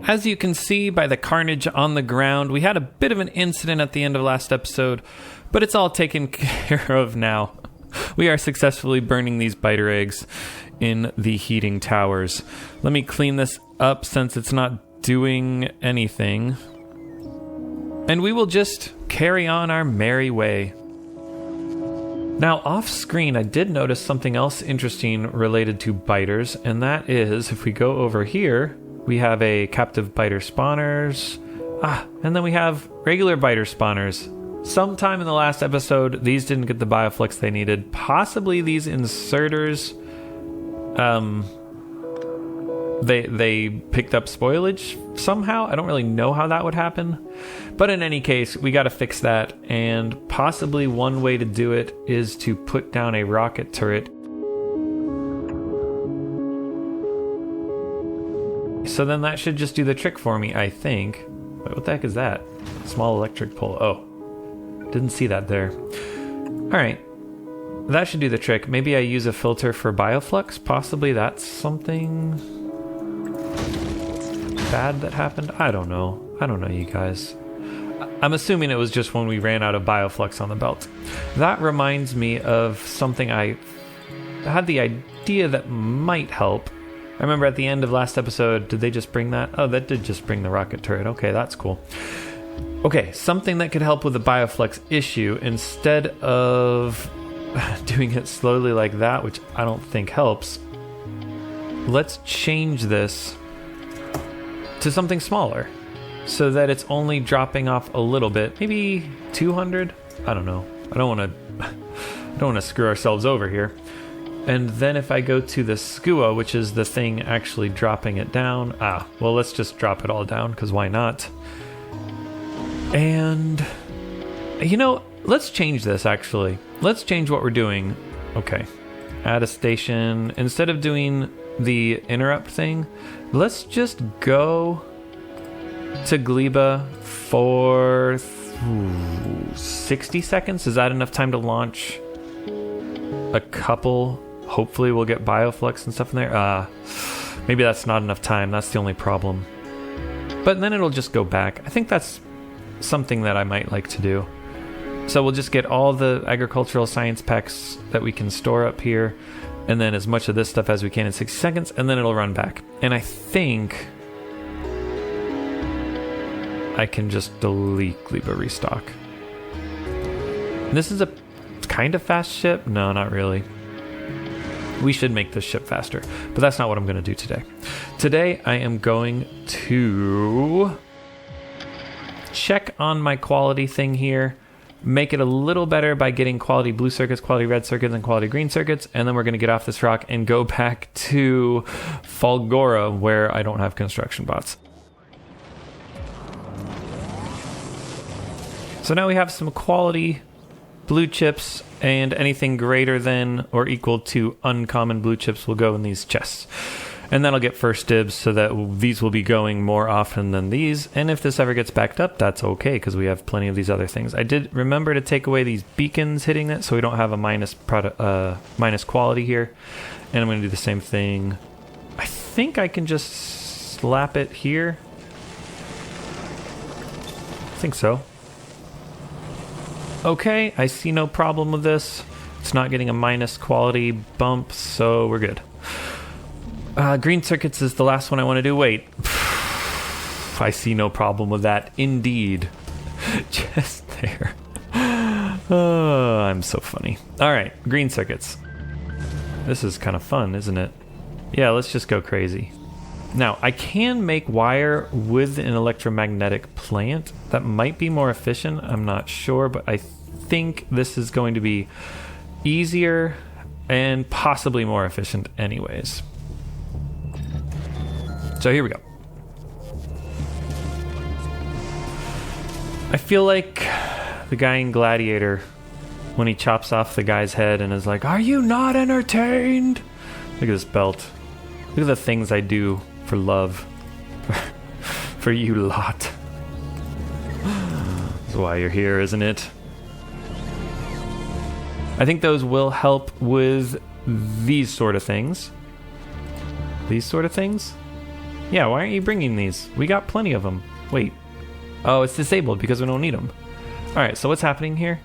As you can see by the carnage on the ground, we had a bit of an incident at the end of last episode, but it's all taken care of now. We are successfully burning these biter eggs in the heating towers. Let me clean this up since it's not doing anything. And we will just carry on our merry way. Now, off screen, I did notice something else interesting related to biters, and that is, if we go over here, we have a captive biter spawners, and then we have regular biter spawners. Sometime in the last episode, these didn't get the bioflux they needed. Possibly these inserters, they picked up spoilage somehow. I don't really know how that would happen. But in any case, we got to fix that. And possibly one way to do it is to put down a rocket turret. So then that should just do the trick for me, I think. Wait, what the heck is that? Small electric pole. Oh, didn't see that there. All right. That should do the trick. Maybe I use a filter for bioflux. Possibly that's something bad that happened. I don't know, you guys. I'm assuming it was just when we ran out of bioflux on the belt. That reminds me of something I had the idea that might help. I remember at the end of last episode, did they just bring that? Oh, that did just bring the rocket turret. Okay, that's cool. Okay, something that could help with the bioflux issue instead of doing it slowly like that, which I don't think helps. Let's change this to something smaller so that it's only dropping off a little bit, maybe 200. I don't know. I don't want to screw ourselves over here. And then if I go to the SCUA, which is the thing actually dropping it down, well, let's just drop it all down, because why not? And, let's change this, actually. Let's change what we're doing. Okay. Add a station. Instead of doing the interrupt thing, let's just go to Gleba for 60 seconds. Is that enough time to launch a couple? Hopefully we'll get bioflux and stuff in there. Maybe that's not enough time. That's the only problem. But then it'll just go back. I think that's something that I might like to do. So we'll just get all the agricultural science packs that we can store up here, and then as much of this stuff as we can in 60 seconds, and then it'll run back. And I think I can just delete Gleba restock. This is a kind of fast ship. No, not really. We should make this ship faster, but that's not what I'm going to do today. Today, I am going to check on my quality thing here, make it a little better by getting quality blue circuits, quality red circuits, and quality green circuits, and then we're going to get off this rock and go back to Fulgora, where I don't have construction bots. So now we have some quality blue chips, and anything greater than or equal to uncommon blue chips will go in these chests. And that'll get first dibs, so that these will be going more often than these. And if this ever gets backed up, that's okay, because we have plenty of these other things. I did remember to take away these beacons hitting it, so we don't have a minus quality here. And I'm going to do the same thing. I think I can just slap it here. I think so. Okay, I see no problem with this. It's not getting a minus quality bump, so we're good. Green circuits is the last one I want to do. Wait. I see no problem with that. Indeed. Just there. Oh, I'm so funny. All right, green circuits. This is kind of fun, isn't it? Yeah, let's just go crazy. Now, I can make wire with an electromagnetic plant. That might be more efficient. I'm not sure, but I think this is going to be easier and possibly more efficient anyways. So here we go. I feel like the guy in Gladiator when he chops off the guy's head and is like, "Are you not entertained?" Look at this belt. Look at the things I do for love. For you lot. That's why you're here, isn't it? I think those will help with these sort of things. These sort of things? Yeah, why aren't you bringing these? We got plenty of them. Wait. Oh, it's disabled because we don't need them. All right, so what's happening here?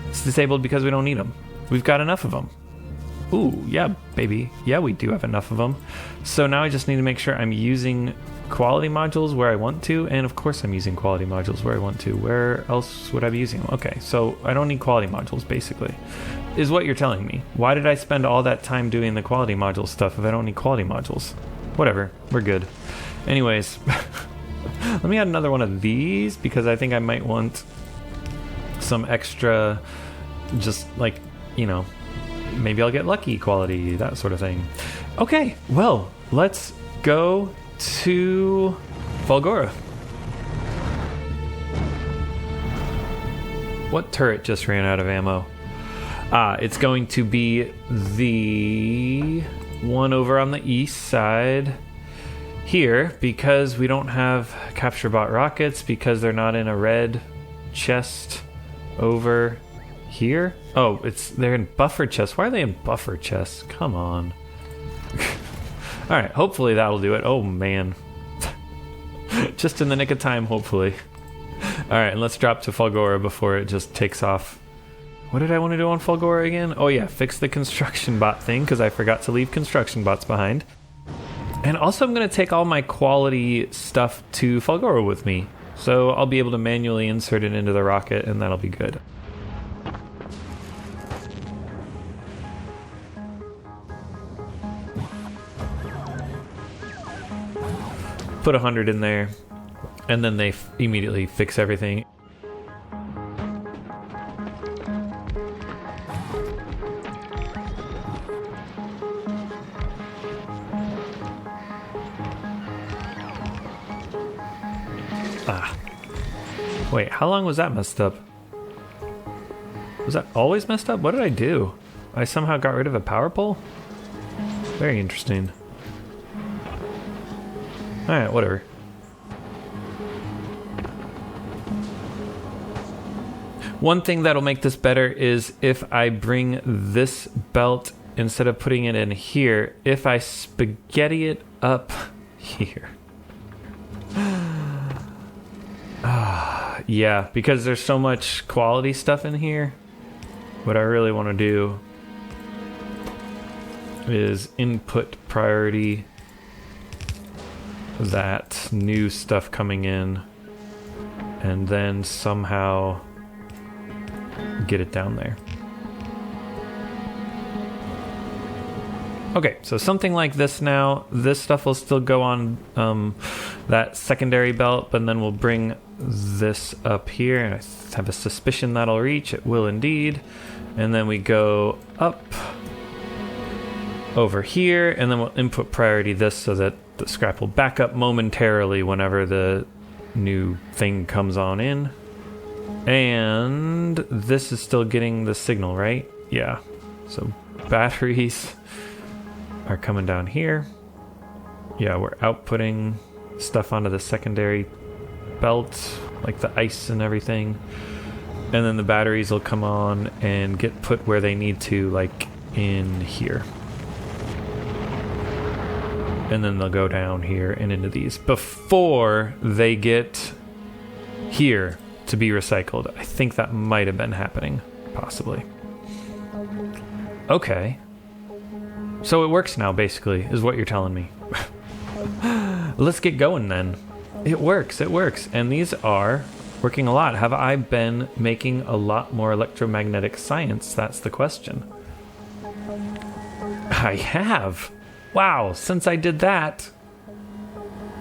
It's disabled because we don't need them. We've got enough of them. Ooh, yeah, baby. Yeah, we do have enough of them. So now I just need to make sure I'm using quality modules where I want to, and of course I'm using quality modules where I want to. Where else would I be using them? Okay, so I don't need quality modules, basically, is what you're telling me. Why did I spend all that time doing the quality module stuff if I don't need quality modules? Whatever, we're good. Anyways, let me add another one of these because I think I might want some extra, just like, you know, maybe I'll get lucky quality, that sort of thing. Okay, well, let's go to Fulgora. What turret just ran out of ammo? It's going to be the one over on the east side here, because we don't have capture bot rockets, because they're not in a red chest over here. Oh, they're in buffer chests. Why are they in buffer chests? Come on. All right, hopefully that'll do it. Oh man. Just in the nick of time, hopefully. All right, and let's drop to Fulgora before it just takes off. What did I want to do on Fulgora again? Oh yeah, fix the construction bot thing, because I forgot to leave construction bots behind. And also I'm going to take all my quality stuff to Fulgora with me. So I'll be able to manually insert it into the rocket, and that'll be good. Put 100 in there, and then they immediately fix everything. Wait, how long was that messed up? Was that always messed up? What did I do? I somehow got rid of a power pole? Very interesting. Alright, whatever. One thing that'll make this better is if I bring this belt, instead of putting it in here, if I spaghetti it up here. Yeah, because there's so much quality stuff in here. What I really want to do is input priority that new stuff coming in, and then somehow get it down there. Okay, so something like this now. This stuff will still go on that secondary belt, but then we'll bring this up here, and I have a suspicion that'll reach. It will indeed. And then we go up over here, and then we'll input priority this so that the scrap will back up momentarily whenever the new thing comes on in. And this is still getting the signal, right? Yeah. So batteries are coming down here. Yeah, we're outputting stuff onto the secondary belt, like the ice and everything. And then the batteries will come on and get put where they need to, like in here. And then they'll go down here and into these before they get here to be recycled. I think that might have been happening, possibly. Okay. So it works now, basically, is what you're telling me. Let's get going then. It works, and these are working a lot. Have I been making a lot more electromagnetic science? That's the question. I have. Wow, since I did that,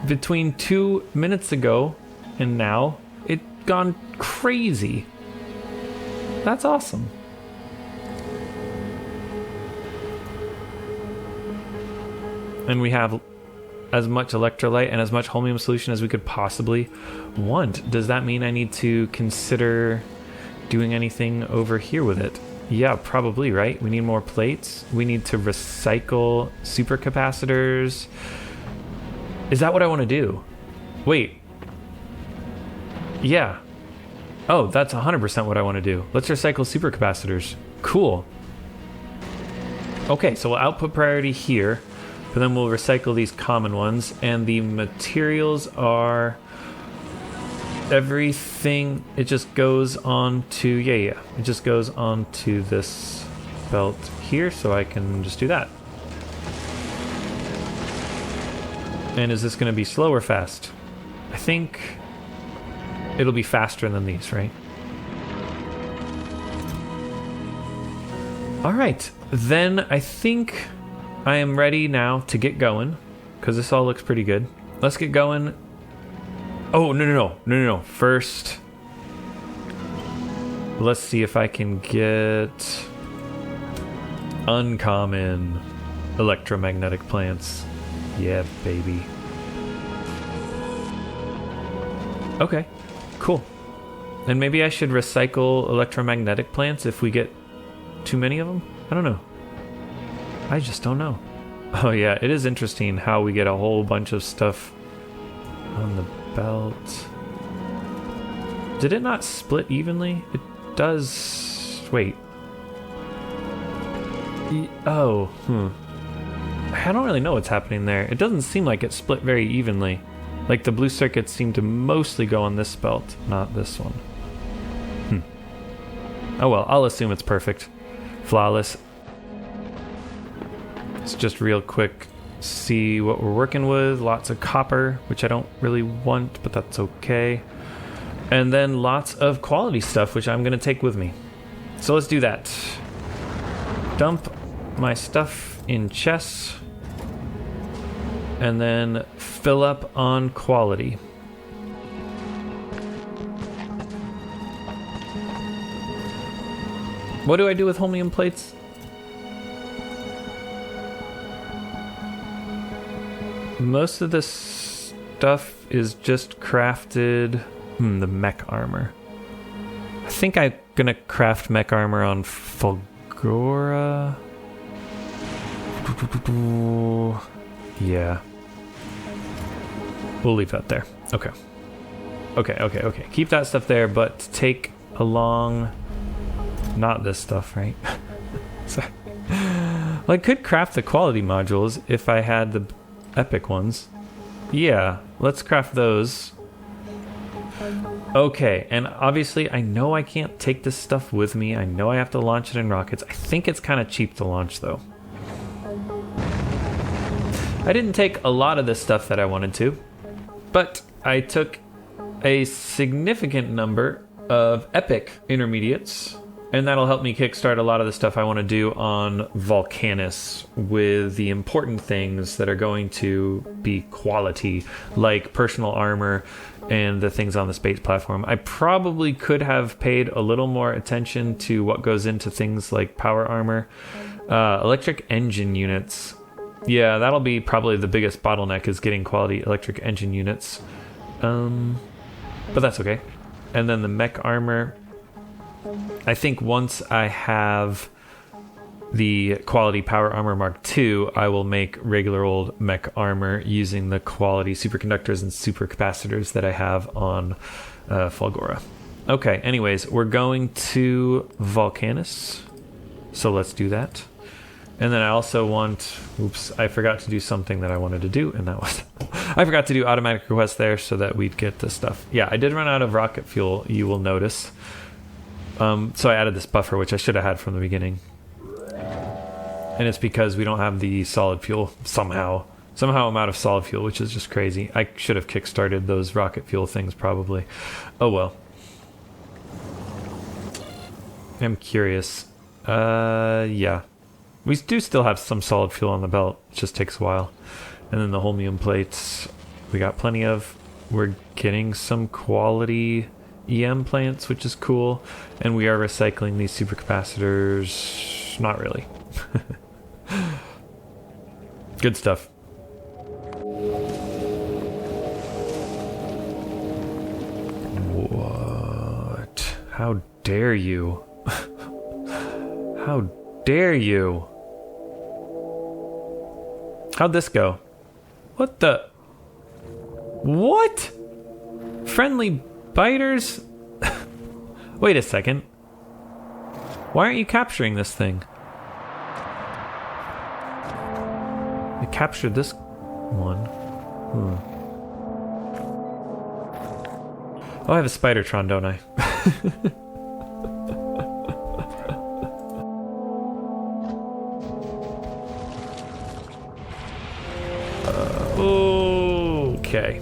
between 2 minutes ago and now, it's gone crazy. That's awesome. And we have as much electrolyte and as much holmium solution as we could possibly want. Does that mean I need to consider doing anything over here with it? Yeah, probably, right? We need more plates. We need to recycle supercapacitors. Is that what I want to do? Wait. Yeah. Oh, that's 100% what I want to do. Let's recycle supercapacitors. Cool. Okay, so we'll output priority here. But then we'll recycle these common ones, and the materials are everything. It just goes on to, it just goes on to this belt here, so I can just do that. And is this going to be slow or fast? I think it'll be faster than these, right? All right, then I think I am ready now to get going, because this all looks pretty good. Let's get going. Oh, no. First, let's see if I can get uncommon electromagnetic plants. Yeah, baby. Okay, cool. And maybe I should recycle electromagnetic plants if we get too many of them? I don't know. I just don't know. Oh yeah, it is interesting how we get a whole bunch of stuff on the belt. Did it not split evenly? It does... Wait. I don't really know what's happening there. It doesn't seem like it split very evenly. Like the blue circuits seem to mostly go on this belt, not this one. Oh well, I'll assume it's perfect. Flawless. Let's just real quick see what we're working with. Lots of copper, which I don't really want, but that's okay. And then lots of quality stuff, which I'm going to take with me. So let's do that. Dump my stuff in chests. And then fill up on quality. What do I do with holmium plates? Most of this stuff is just crafted... the mech armor. I think I'm gonna craft mech armor on Fulgora. Yeah. We'll leave that there. Okay. Okay. Keep that stuff there, but take along... Not this stuff, right? Sorry. Well, I could craft the quality modules if I had the epic ones. Yeah, let's craft those. Okay, and obviously I know I can't take this stuff with me. I know I have to launch it in rockets. I think it's kind of cheap to launch, though. I didn't take a lot of the stuff that I wanted to, but I took a significant number of epic intermediates, and that'll help me kickstart a lot of the stuff I want to do on Volcanus with the important things that are going to be quality, like personal armor and the things on the space platform. I probably could have paid a little more attention to what goes into things like power armor. Electric engine units. Yeah, that'll be probably the biggest bottleneck, is getting quality electric engine units. But that's okay. And then the mech armor. I think once I have the quality power armor Mark II, I will make regular old mech armor using the quality superconductors and supercapacitors that I have on Fulgora. Okay, anyways, we're going to Volcanus, so let's do that. And then I also want... Oops, I forgot to do something that I wanted to do, and that was... I forgot to do automatic requests there so that we'd get the stuff. Yeah, I did run out of rocket fuel, you will notice. So I added this buffer, which I should have had from the beginning. And it's because we don't have the solid fuel somehow. Somehow I'm out of solid fuel, which is just crazy. I should have kickstarted those rocket fuel things probably. Oh well. I'm curious. Yeah. We do still have some solid fuel on the belt. It just takes a while. And then the holmium plates, we got plenty of. We're getting some quality EM plants, which is cool. And we are recycling these supercapacitors. Not really. Good stuff. What? How dare you? How dare you? How'd this go? What the? What? Friendly biters? Wait a second. Why aren't you capturing this thing? The capture this one. Oh, I have a Spidertron, don't I? Okay.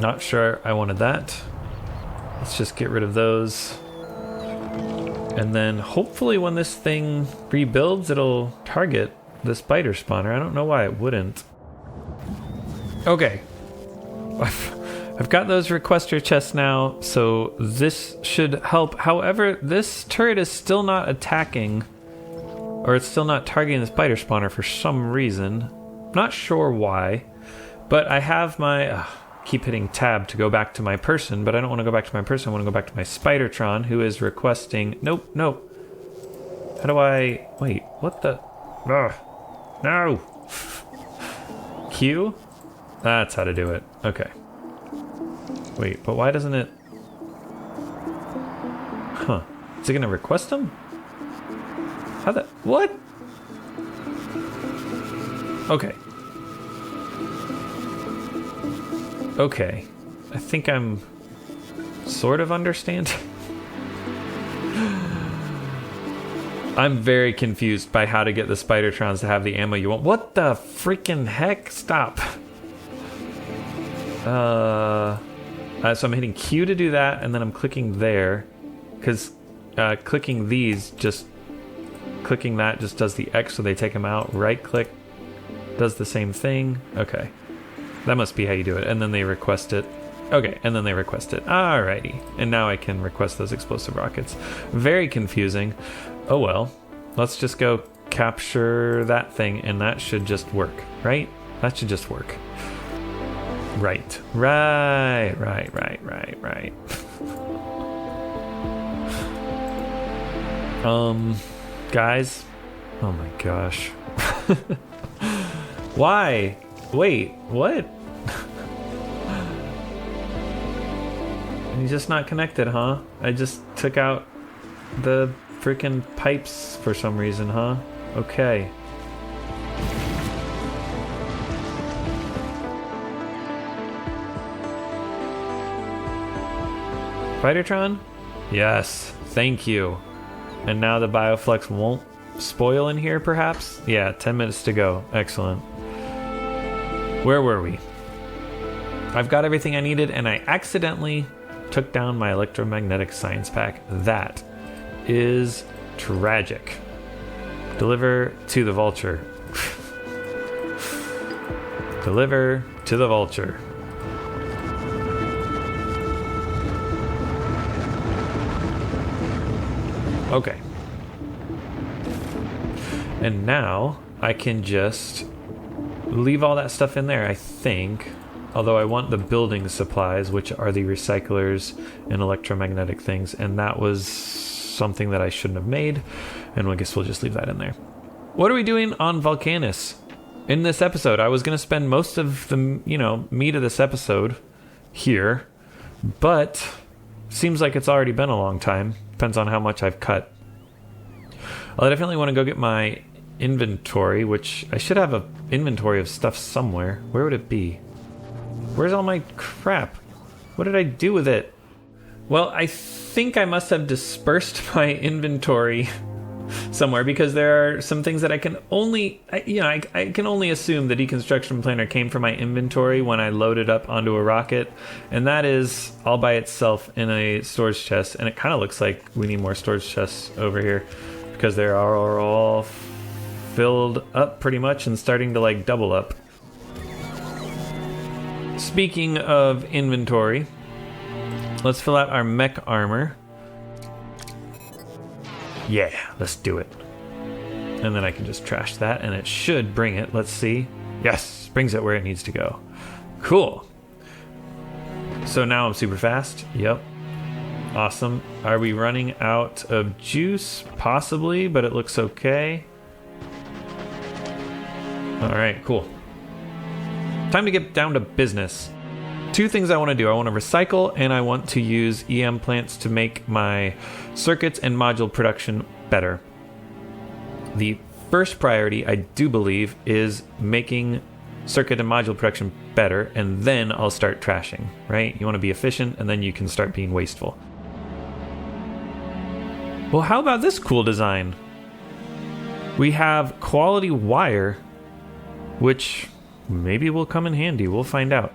Not sure I wanted that. Let's just get rid of those. And then hopefully when this thing rebuilds, it'll target the spider spawner. I don't know why it wouldn't. Okay. I've got those requester chests now, so this should help. However, this turret is still not attacking, or it's still not targeting the spider spawner for some reason. Not sure why, but I have my... keep hitting tab to go back to my person, but I don't want to go back to my person. I want to go back to my Spidertron, who is requesting... Nope. How do I... Wait, what the... Ugh. No! Q? That's how to do it. Okay. Wait, but why doesn't it... Huh. Is it going to request them? How the... What? Okay. Okay. I think I'm sort of understanding. I'm very confused by how to get the Spidertrons to have the ammo you want. What the freaking heck? Stop. So I'm hitting Q to do that, and then I'm clicking there. Because clicking these just... Clicking that just does the X so they take them out. Right click does the same thing. Okay. That must be how you do it. And then they request it. Okay, and then they request it. Alrighty. And now I can request those explosive rockets. Very confusing. Oh well. Let's just go capture that thing, and that should just work, right? That should just work. Right. Guys. Oh my gosh. Why? Wait, what? He's just not connected, huh? I just took out the freaking pipes for some reason, huh? Okay. Spidertron? Yes, thank you. And now the Bioflex won't spoil in here, perhaps? Yeah, 10 minutes to go. Excellent. Where were we? I've got everything I needed, and I accidentally took down my electromagnetic science pack. That is tragic. Deliver to the vulture. Deliver to the vulture. Okay. And now I can just leave all that stuff in there, I think. Although I want the building supplies, which are the recyclers and electromagnetic things, and that was something that I shouldn't have made, and I guess we'll just leave that in there. What are we doing on Volcanus in this episode? I was going to spend most of the, meat of this episode here, but seems like it's already been a long time. Depends on how much I've cut. I definitely want to go get my inventory, which I should have an inventory of stuff somewhere. Where would it be? Where's all my crap? What did I do with it? Well, I think I must have dispersed my inventory somewhere, because there are some things that I can only, I can only assume the deconstruction planner came from my inventory when I loaded up onto a rocket, and that is all by itself in a storage chest, and it kind of looks like we need more storage chests over here, because they are all filled up pretty much and starting to like double up. Speaking of inventory, let's fill out our mech armor. Yeah, let's do it. And then I can just trash that, and it should bring it. Let's see. Yes, brings it where it needs to go. Cool. So now I'm super fast. Yep. Awesome. Are we running out of juice? Possibly, but it looks okay. All right, cool. Time to get down to business. Two things I want to do. I want to recycle, and I want to use EM plants to make my circuits and module production better. The first priority, I do believe, is making circuit and module production better, and then I'll start trashing, right? You want to be efficient, and then you can start being wasteful. Well, how about this cool design? We have quality wire, which maybe will come in handy. We'll find out.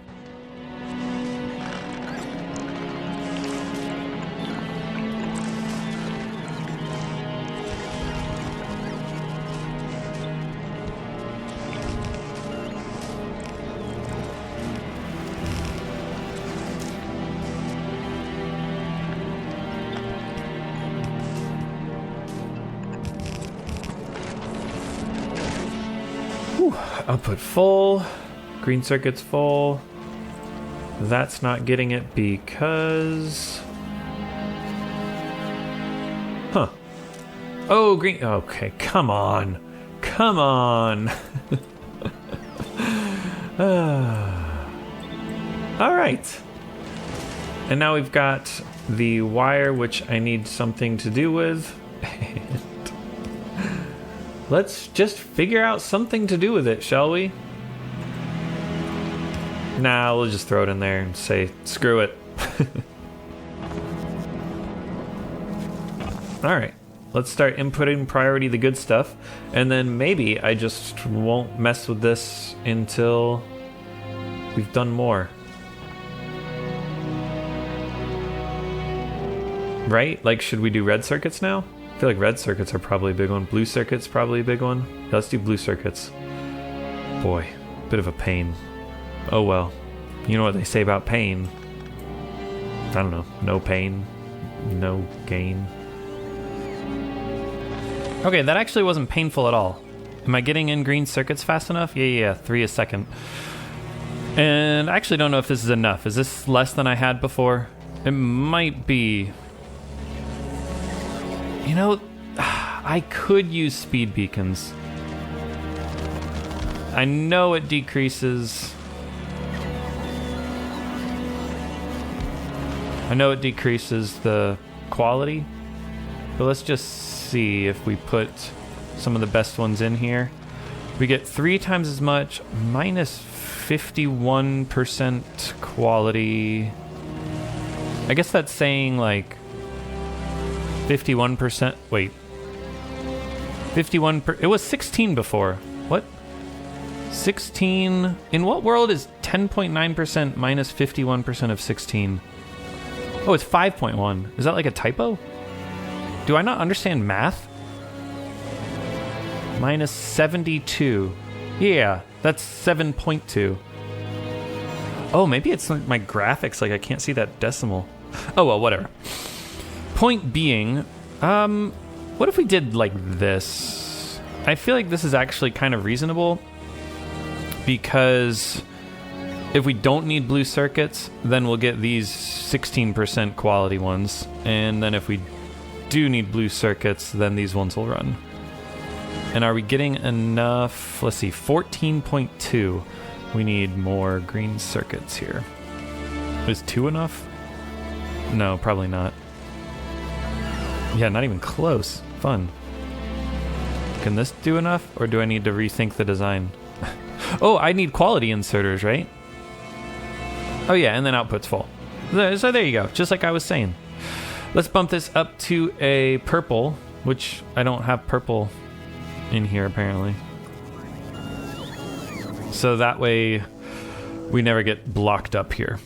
Output full, green circuit's full. That's not getting it because... Huh. Oh, green... Okay, come on. Come on. Alright. And now we've got the wire, which I need something to do with. Let's just figure out something to do with it, shall we? Nah, we'll just throw it in there and say, screw it. Alright, let's start inputting priority the good stuff, and then maybe I just won't mess with this until we've done more. Right? Like, should we do red circuits now? I feel like red circuits are probably a big one. Blue circuits probably a big one. Yeah, let's do blue circuits. Boy, bit of a pain. Oh well. You know what they say about pain. I don't know. No pain, no gain. Okay, that actually wasn't painful at all. Am I getting in green circuits fast enough? Yeah, 3 a second. And I actually don't know if this is enough. Is this less than I had before? It might be. You know, I could use speed beacons. I know it decreases. I know it decreases the quality, but let's just see if we put some of the best ones in here. We get 3 times as much, minus 51% quality. I guess that's saying like 51%. Wait. 51 it was 16 before. What? 16. In what world is 10.9% minus 51% of 16? Oh, it's 5.1. Is that like a typo? Do I not understand math? Minus 72. Yeah, that's 7.2. Oh, maybe it's like my graphics, like I can't see that decimal. Oh well, whatever. Point being, what if we did like this? I feel like this is actually kind of reasonable, because if we don't need blue circuits, then we'll get these 16% quality ones, and then if we do need blue circuits, then these ones will run. And are we getting enough? Let's see, 14.2. We need more green circuits here. Is 2 enough? No, probably not. Yeah, not even close. Fun. Can this do enough, or do I need to rethink the design? Oh, I need quality inserters, right? Oh yeah, and then output's full. So there you go, just like I was saying. Let's bump this up to a purple, which I don't have purple in here apparently. So that way we never get blocked up here.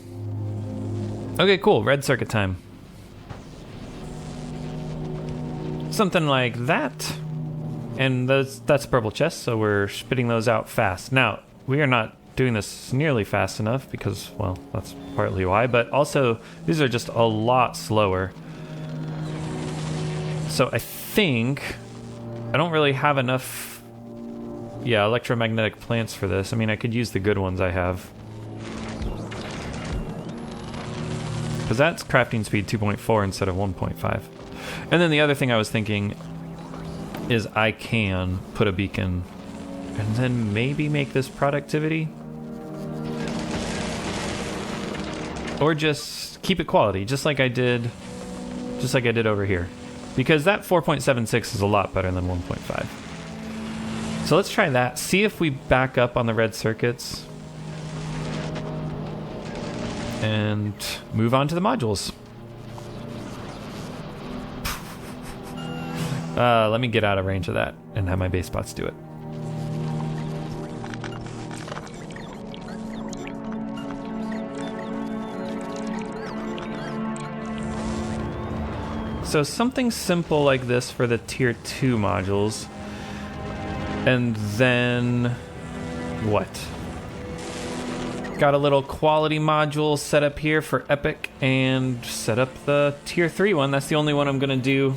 Okay, cool, red circuit time. Something like that. And that's purple chest, so we're spitting those out fast. Now, we are not doing this nearly fast enough because, well, that's partly why, but also these are just a lot slower. So I think I don't really have enough, electromagnetic plants for this. I mean, I could use the good ones I have. Because that's crafting speed 2.4 instead of 1.5. And then the other thing I was thinking is I can put a beacon and then maybe make this productivity. Or just keep it quality, just like I did over here. Because that 4.76 is a lot better than 1.5. So let's try that. See if we back up on the red circuits. And move on to the modules. Let me get out of range of that and have my base bots do it. So something simple like this for the tier 2 modules. And then what? Got a little quality module set up here for Epic and set up the tier 3 one. That's the only one I'm gonna do,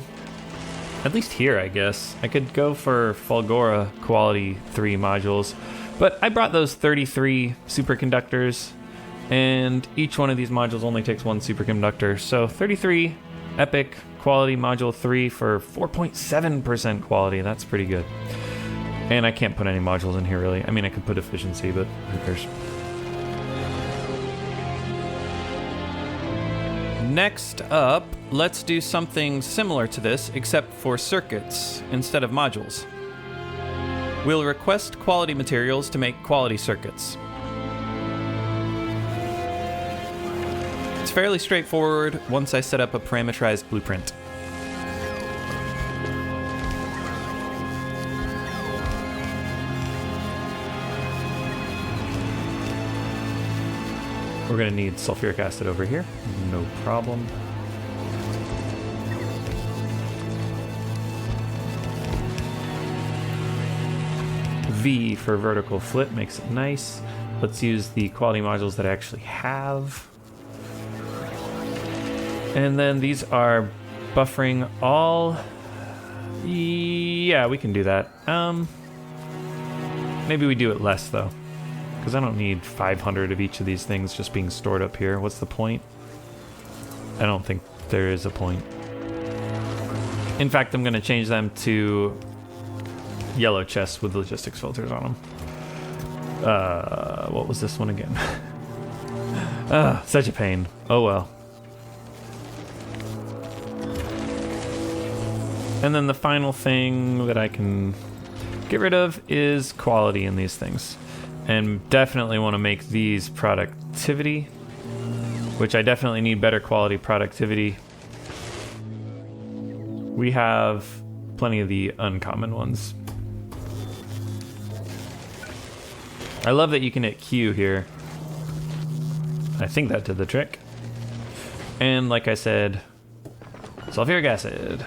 at least here, I guess. I could go for Fulgora quality 3 modules, but I brought those 33 superconductors, and each one of these modules only takes 1 superconductor. So 33 Epic quality module 3 for 4.7% quality. That's pretty good. And I can't put any modules in here, really. I mean, I could put efficiency, but who cares? Next up, let's do something similar to this, except for circuits instead of modules. We'll request quality materials to make quality circuits. It's fairly straightforward once I set up a parameterized blueprint. We're going to need sulfuric acid over here. No problem. V for vertical flip makes it nice. Let's use the quality modules that I actually have. And then these are buffering all. Yeah, we can do that. Maybe we do it less though, because I don't need 500 of each of these things just being stored up here. What's the point? I don't think there is a point. In fact, I'm going to change them to yellow chests with logistics filters on them. What was this one again? Such a pain. Oh well. And then the final thing that I can get rid of is quality in these things. And definitely want to make these productivity, which I definitely need better quality productivity. We have plenty of the uncommon ones. I love that you can hit Q here. I think that did the trick. And like I said, sulfuric acid.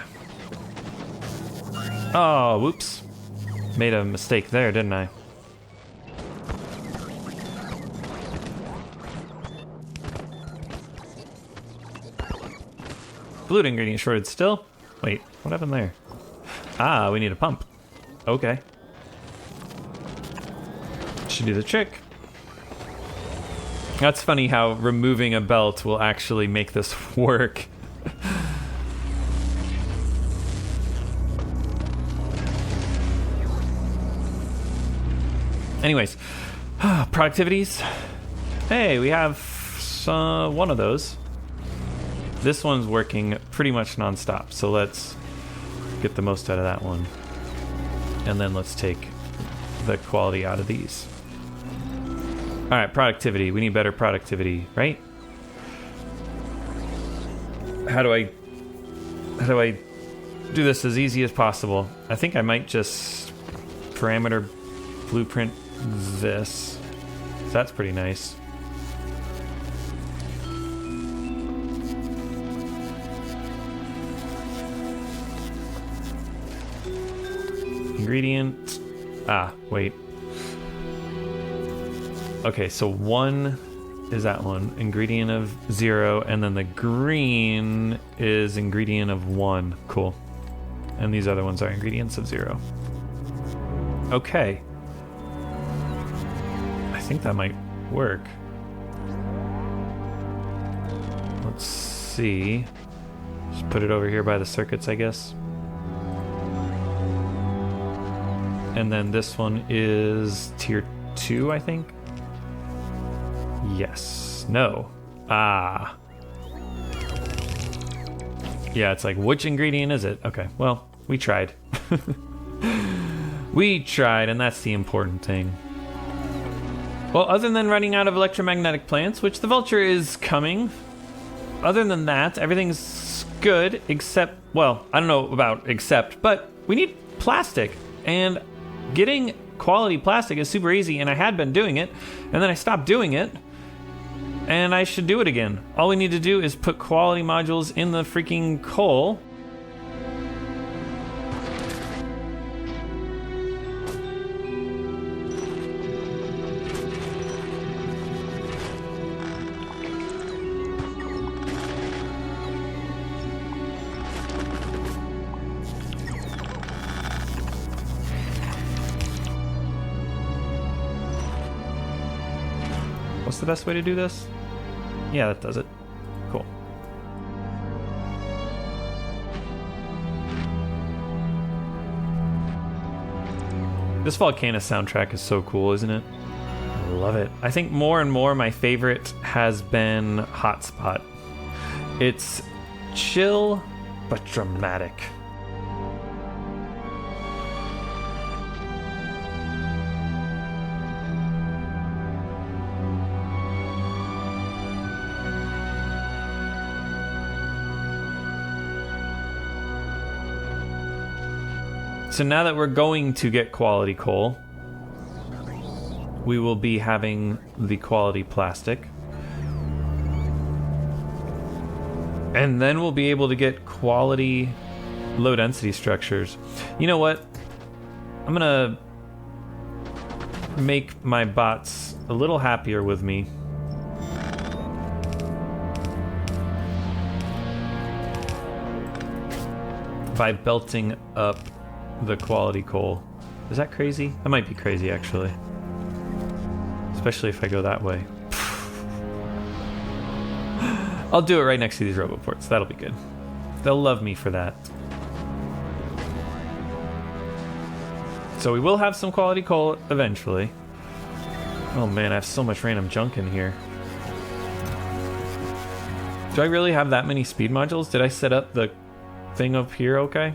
Oh, whoops. Made a mistake there, didn't I? Fluid ingredient shorted still? Wait, what happened there? Ah, we need a pump. Okay. Should do the trick. That's funny how removing a belt will actually make this work. Anyways, productivities. Hey, we have one of those. This one's working pretty much non-stop, so let's get the most out of that one. And then let's take the quality out of these. All right, productivity. We need better productivity, right? How do I do this as easy as possible? I think I might just parameter blueprint this. That's pretty nice. Ingredient. Ah, wait. Okay, so 1 is that one. Ingredient of 0, and then the green is ingredient of 1. Cool. And these other ones are ingredients of 0. Okay. I think that might work. Let's see. Just put it over here by the circuits, I guess. And then this one is tier 2, I think. Yes. No. Ah. Yeah, it's like, which ingredient is it? Okay, well, we tried. We tried, and that's the important thing. Well, other than running out of electromagnetic plants, which the Vulture is coming, other than that, everything's good, except, well, I don't know about except, but we need plastic. And getting quality plastic is super easy, and I had been doing it, and then I stopped doing it, and I should do it again. All we need to do is put quality modules in the freaking coal. What's the best way to do this? Yeah, that does it. Cool. This Volcanus soundtrack is so cool, isn't it? I love it. I think more and more my favorite has been Hotspot. It's chill, but dramatic. So now that we're going to get quality coal, we will be having the quality plastic. And then we'll be able to get quality low density structures. You know what? I'm gonna make my bots a little happier with me. By belting up the quality coal. Is that crazy? That might be crazy, actually. Especially if I go that way. I'll do it right next to these roboports. That'll be good. They'll love me for that. So we will have some quality coal eventually. Oh man, I have so much random junk in here. Do I really have that many speed modules? Did I set up the thing up here okay?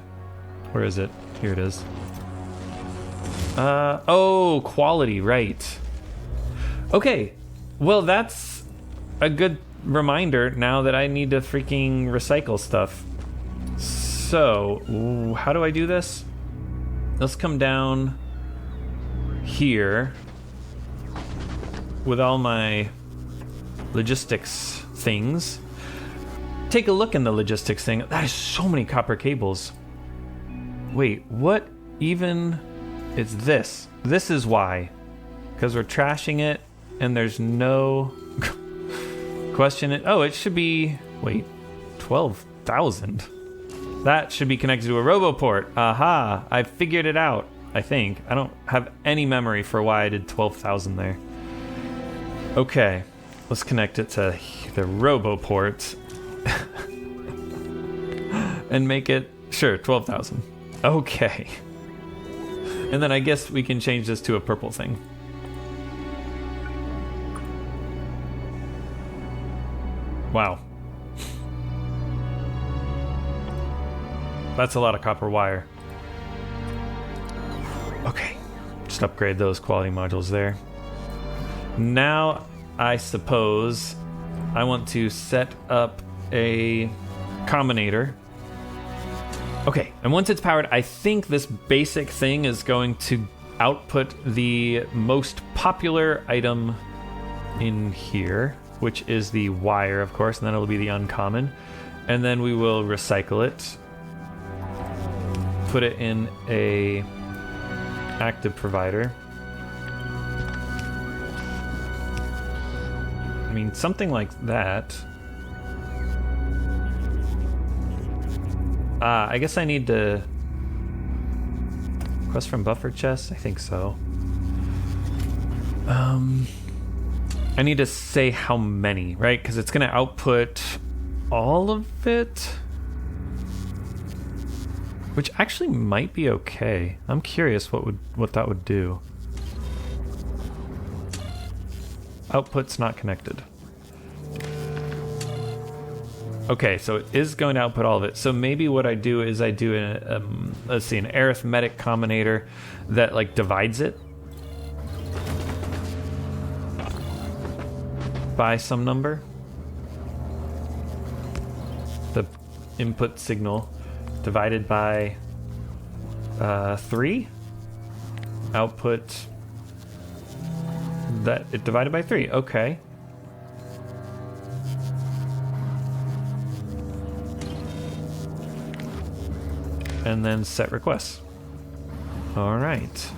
Where is it? Here it is. Oh, quality, right. Okay, well that's a good reminder now that I need to freaking recycle stuff. So, how do I do this? Let's come down here with all my logistics things. Take a look in the logistics thing. That is so many copper cables. Wait, what even is this? This is why. Because we're trashing it and there's no question it. Oh, it should be, wait, 12,000. That should be connected to a roboport. Aha, I figured it out, I think. I don't have any memory for why I did 12,000 there. Okay, let's connect it to the roboport and make it, sure, 12,000. Okay. And then I guess we can change this to a purple thing. Wow. That's a lot of copper wire. Okay. Just upgrade those quality modules there. Now, I suppose I want to set up a combinator. Okay, and once it's powered, I think this basic thing is going to output the most popular item in here, which is the wire, of course, and then it'll be the uncommon. And then we will recycle it, put it in a active provider. I mean, something like that. I guess I need to request from buffer chest. I think so. I need to say how many, right? Because it's going to output all of it, which actually might be okay. I'm curious what that would do. Output's not connected. Okay, so it is going to output all of it. So maybe what I do is I do let's see, an arithmetic combinator that like divides it by some number. The input signal divided by 3. Output that it divided by 3. Okay. And then set requests. All right.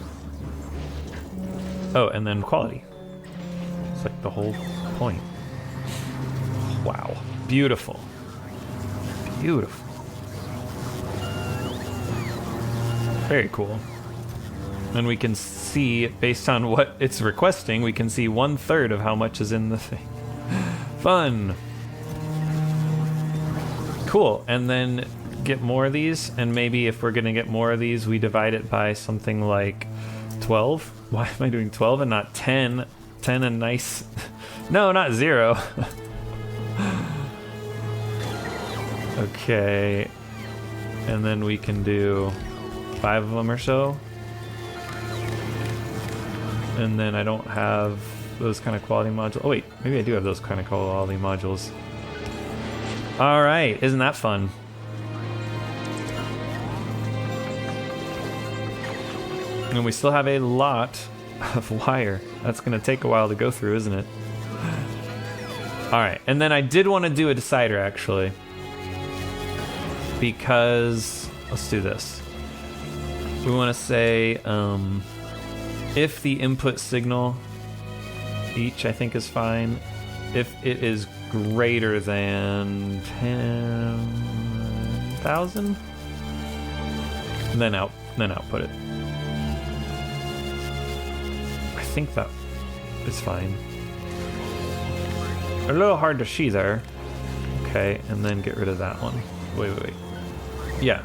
Oh, and then quality. It's like the whole point. Wow. Beautiful. Beautiful. Very cool. And we can see, based on what it's requesting, we can see 1/3 of how much is in the thing. Fun. Cool. And then get more of these, and maybe if we're gonna get more of these, we divide it by something like 12. Why am I doing 12 and not 10? 10 and nice. No, not 0. Okay, and then we can do 5 of them or so, and then I don't have those kind of quality modules. Oh wait, maybe I do have those kind of quality modules. All right, isn't that fun? And we still have a lot of wire. That's going to take a while to go through, isn't it? All right, and then I did want to do a decider, actually. Because, let's do this. We want to say, if the input signal, each I think is fine. If it is greater than 10,000, then output it. I think that is fine. A little hard to see there. Okay, and then get rid of that one. Wait. Yeah.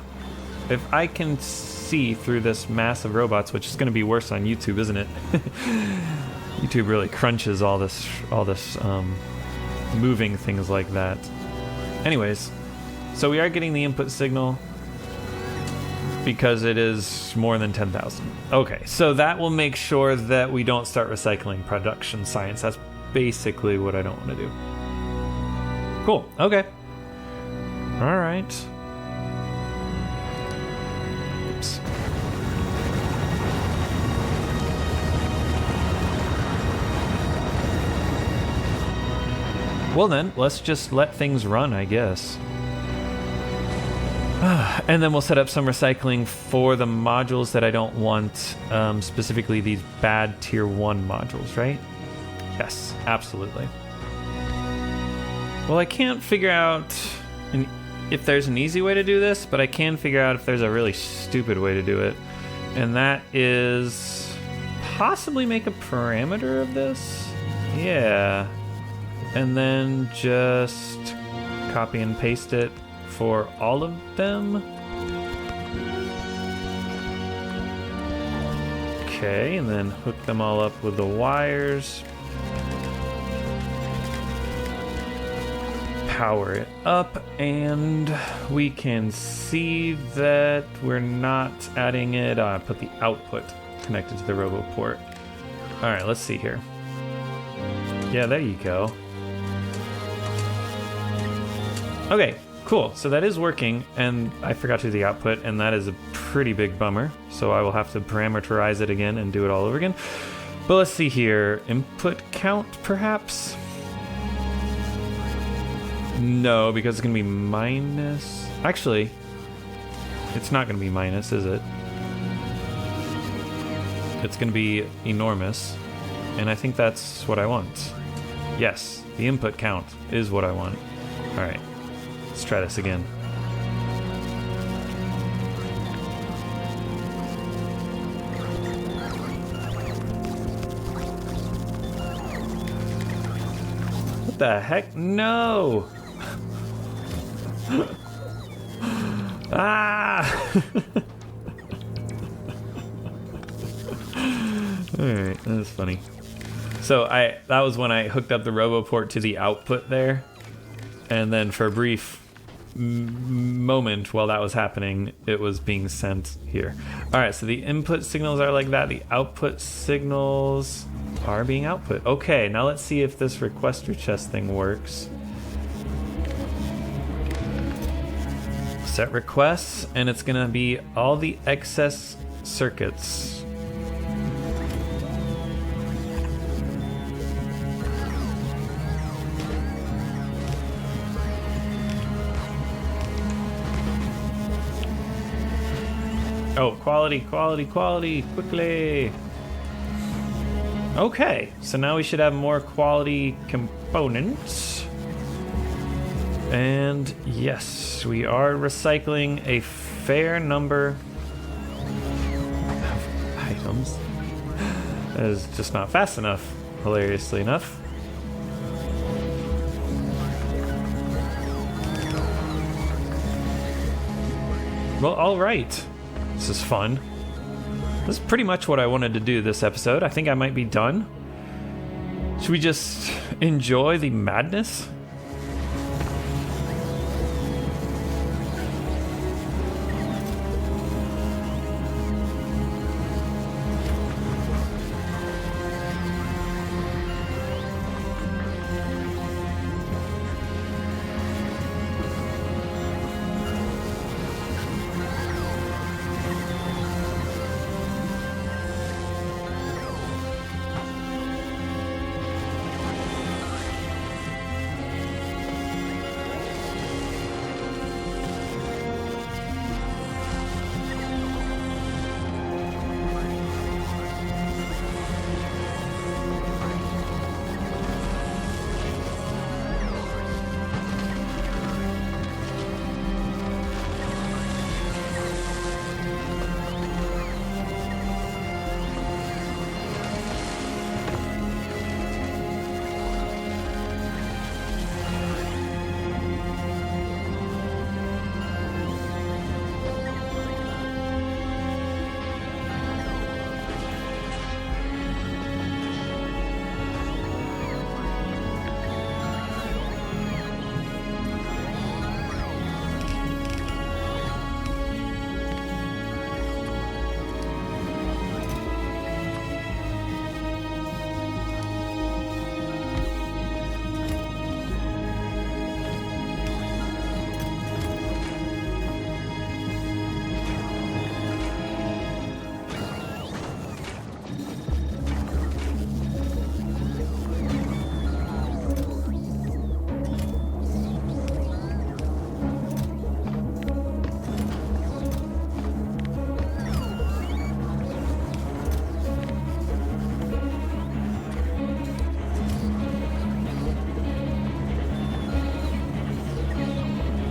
If I can see through this mass of robots, which is going to be worse on YouTube, isn't it? YouTube really crunches all this moving things like that. Anyways, so we are getting the input signal because it is more than 10,000. Okay, so that will make sure that we don't start recycling production science. That's basically what I don't want to do. Cool, okay. All right. Oops. Well then, let's just let things run, I guess. And then we'll set up some recycling for the modules that I don't want, specifically these bad tier 1 modules, right? Yes, absolutely. Well, I can't figure out if there's an easy way to do this, but I can figure out if there's a really stupid way to do it. And that is possibly make a parameter of this. Yeah. And then just copy and paste it for all of them. Okay, and then hook them all up with the wires. Power it up, and we can see that we're not adding it. Put the output connected to the robo port. All right, let's see here. Yeah, there you go. Okay, cool. So that is working, and I forgot to do the output, and that is a pretty big bummer. So I will have to parameterize it again and do it all over again. But let's see here. Input count, perhaps? No, because it's going to be minus. Actually, it's not going to be minus, is it? It's going to be enormous, and I think that's what I want. Yes, the input count is what I want. All right, let's try this again. What the heck? No! Ah! Alright, that's funny. So that was when I hooked up the RoboPort to the output there. And then for a brief moment while that was happening, it was being sent here. All right, so the input signals are like that. The output signals are being output. Okay, now let's see if this requester chest thing works. Set requests, and it's gonna be all the excess circuits. Oh, quality, quality, quality, quickly. Okay, so now we should have more quality components. And yes, we are recycling a fair number of items. That is just not fast enough, hilariously enough. Well, all right. This is fun. This is pretty much what I wanted to do this episode. I think I might be done. Should we just enjoy the madness?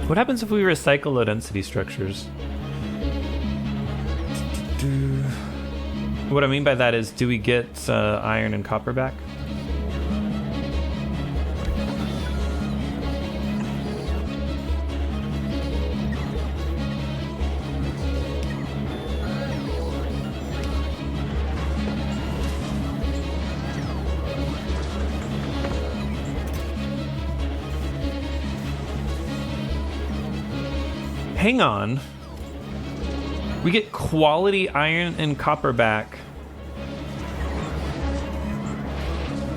What happens if we recycle low density structures? What I mean by that is, do we get iron and copper back? Hang on. We get quality iron and copper back,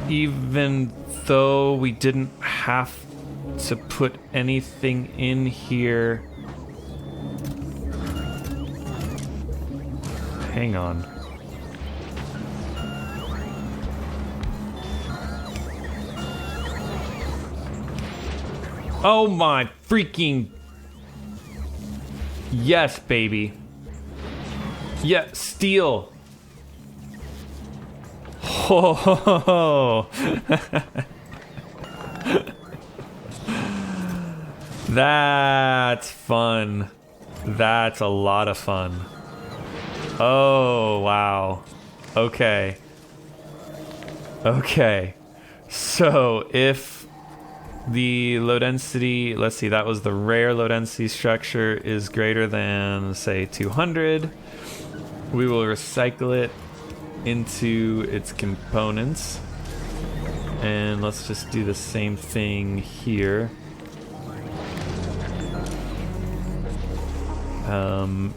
even though we didn't have to put anything in here. Hang on. Oh my freaking... Yes, baby. Yeah, steel. Oh. That's fun. That's a lot of fun. Oh, wow. Okay. Okay. So if the low density, let's see, that was the rare low density structure, is greater than, say, 200, we will recycle it into its components. And let's just do the same thing here.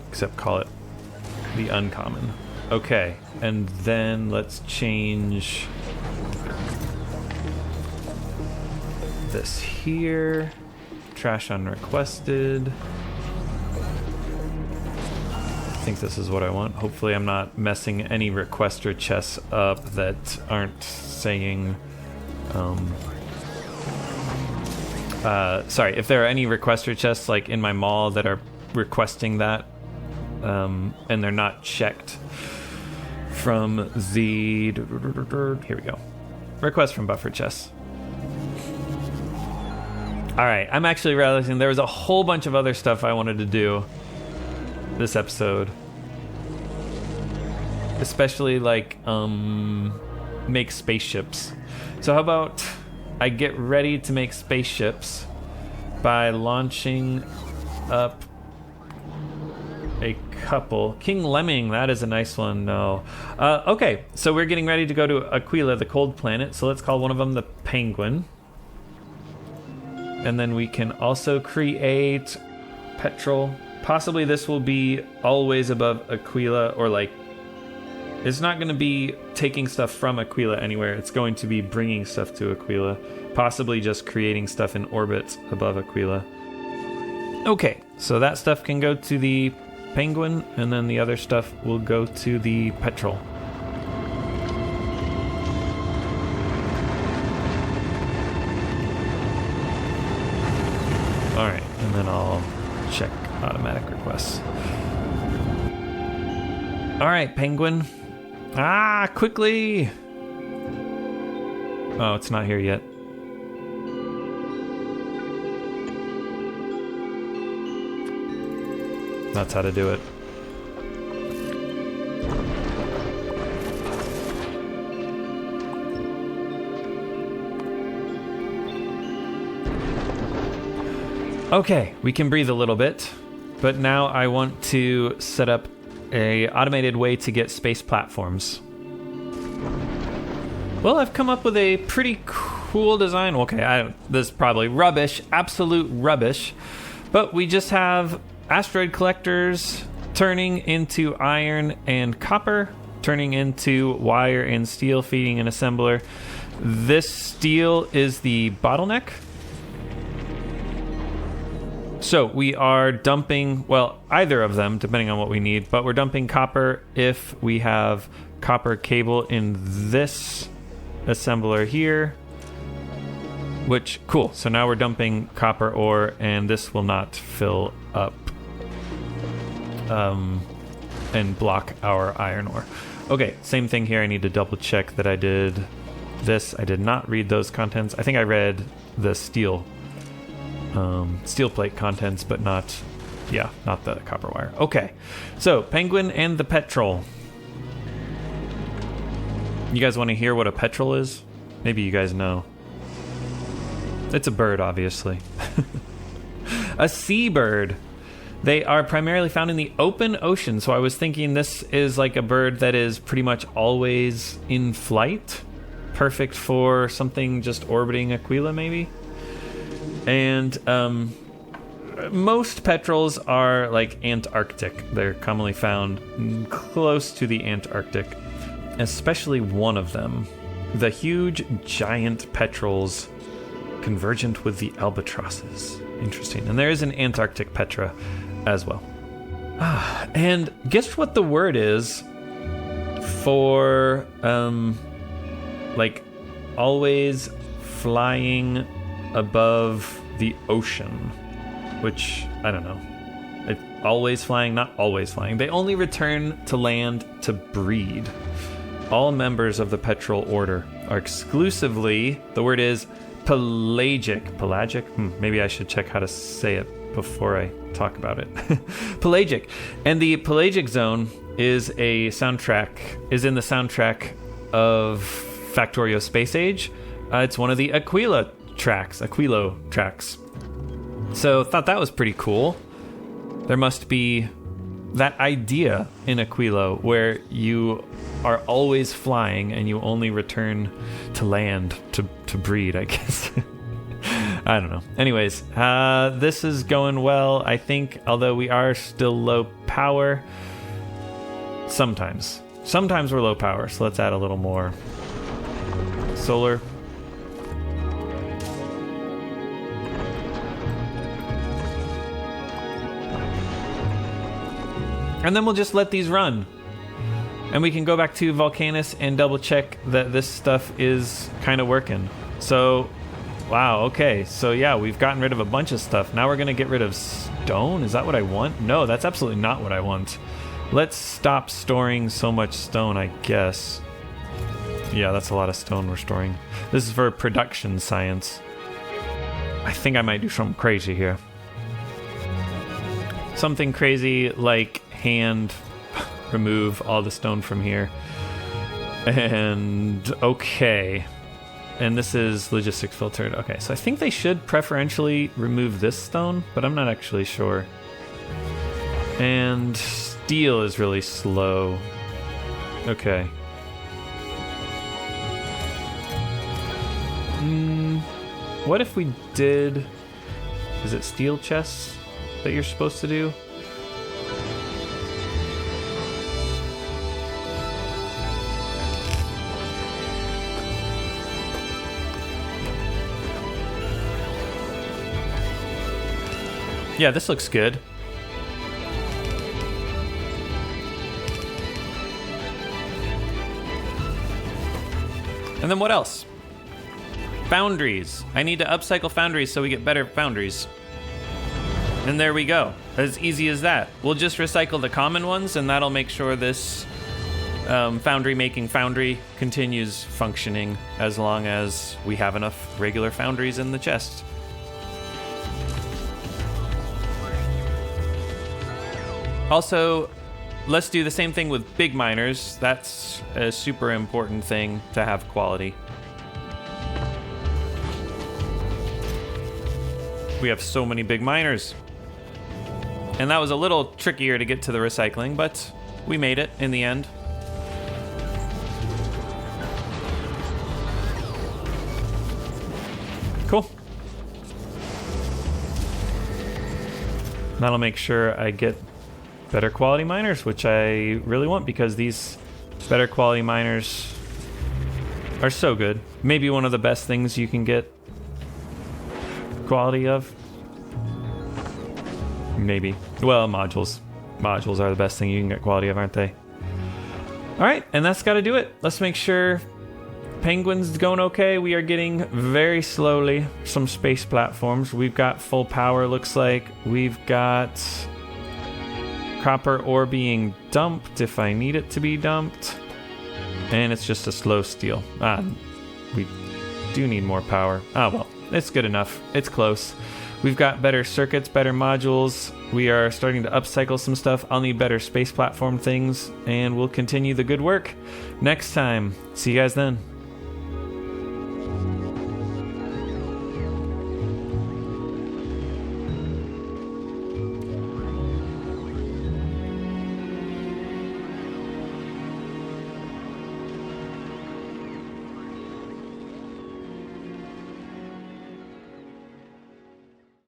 Except call it the uncommon. Okay, and then let's change this here. Trash unrequested. I think this is what I want. Hopefully I'm not messing any requester chests up that aren't saying... sorry, if there are any requester chests like in my mall that are requesting that, and they're not checked from the... Here we go. Request from buffer chests. Alright, I'm actually realizing there was a whole bunch of other stuff I wanted to do this episode. Especially like, make spaceships. So how about I get ready to make spaceships by launching up a couple. King Lemming, that is a nice one. No. Okay, so we're getting ready to go to Aquilo, the cold planet. So let's call one of them the Penguin. And then we can also create Petrel. Possibly this will be always above Aquila, or like, it's not going to be taking stuff from Aquila anywhere. It's going to be bringing stuff to Aquila. Possibly just creating stuff in orbit above Aquila. Okay, so that stuff can go to the Penguin, and then the other stuff will go to the Petrel. Alright, and then I'll check automatic requests. Alright, Penguin. Ah, quickly! Oh, it's not here yet. That's how to do it. Okay, we can breathe a little bit, but now I want to set up a automated way to get space platforms. Well, I've come up with a pretty cool design. Okay, this is probably rubbish, absolute rubbish, but we just have asteroid collectors turning into iron and copper, turning into wire and steel, feeding an assembler. This steel is the bottleneck. So we are dumping, well, either of them, depending on what we need, but we're dumping copper if we have copper cable in this assembler here, which, cool. So now we're dumping copper ore, and this will not fill up and block our iron ore. Okay, same thing here. I need to double check that I did this. I did not read those contents. I think I read the steel plate contents, but not the copper wire. Okay, so Penguin and the Petrel. You guys want to hear what a petrel is? Maybe you guys know. It's a bird, obviously. A seabird. They are primarily found in the open ocean, so I was thinking this is like a bird that is pretty much always in flight. Perfect for something just orbiting Aquila, maybe? And most petrels are like Antarctic. They're commonly found close to the Antarctic, especially one of them, the huge giant petrels convergent with the albatrosses. Interesting. And there is an Antarctic petra as well. And guess what the word is for like always flying above the ocean, which I don't know. Always flying, not always flying. They only return to land to breed. All members of the petrel order are exclusively, the word is pelagic. Pelagic? Maybe I should check how to say it before I talk about it. Pelagic. And the pelagic zone is in the soundtrack of Factorio Space Age. It's one of the Aquilo tracks. So thought that was pretty cool. There must be that idea in Aquilo where you are always flying and you only return to land to breed, I guess. I don't know. Anyways, this is going well, I think, although we are still low power. Sometimes we're low power, so let's add a little more solar. And then we'll just let these run. And we can go back to Volcanus and double check that this stuff is kind of working. So, wow, okay. So yeah, we've gotten rid of a bunch of stuff. Now we're gonna get rid of stone? Is that what I want? No, that's absolutely not what I want. Let's stop storing so much stone, I guess. Yeah, that's a lot of stone we're storing. This is for production science. I think I might do something crazy here. Something crazy like hand remove all the stone from here. And okay. And this is logistics filtered. Okay, so I think they should preferentially remove this stone, but I'm not actually sure. And steel is really slow. Okay. What if we did... Is it steel chests that you're supposed to do? Yeah, this looks good. And then what else? Foundries. I need to upcycle foundries so we get better foundries. And there we go. As easy as that. We'll just recycle the common ones, and that'll make sure this foundry making foundry continues functioning as long as we have enough regular foundries in the chest. Also, let's do the same thing with big miners. That's a super important thing to have quality. We have so many big miners. And that was a little trickier to get to the recycling, but we made it in the end. Cool. That'll make sure I get better quality miners, which I really want because these better quality miners are so good. Maybe one of the best things you can get quality of. Maybe. Well, modules. Modules are the best thing you can get quality of, aren't they? Alright, and that's got to do it. Let's make sure Penguin's going okay. We are getting very slowly some space platforms. We've got full power, looks like. We've got copper ore being dumped if I need it to be dumped. And it's just a slow steel. We do need more power. Ah, well, it's good enough. It's close. We've got better circuits, better modules. We are starting to upcycle some stuff. I'll need better space platform things, and we'll continue the good work next time. See you guys then.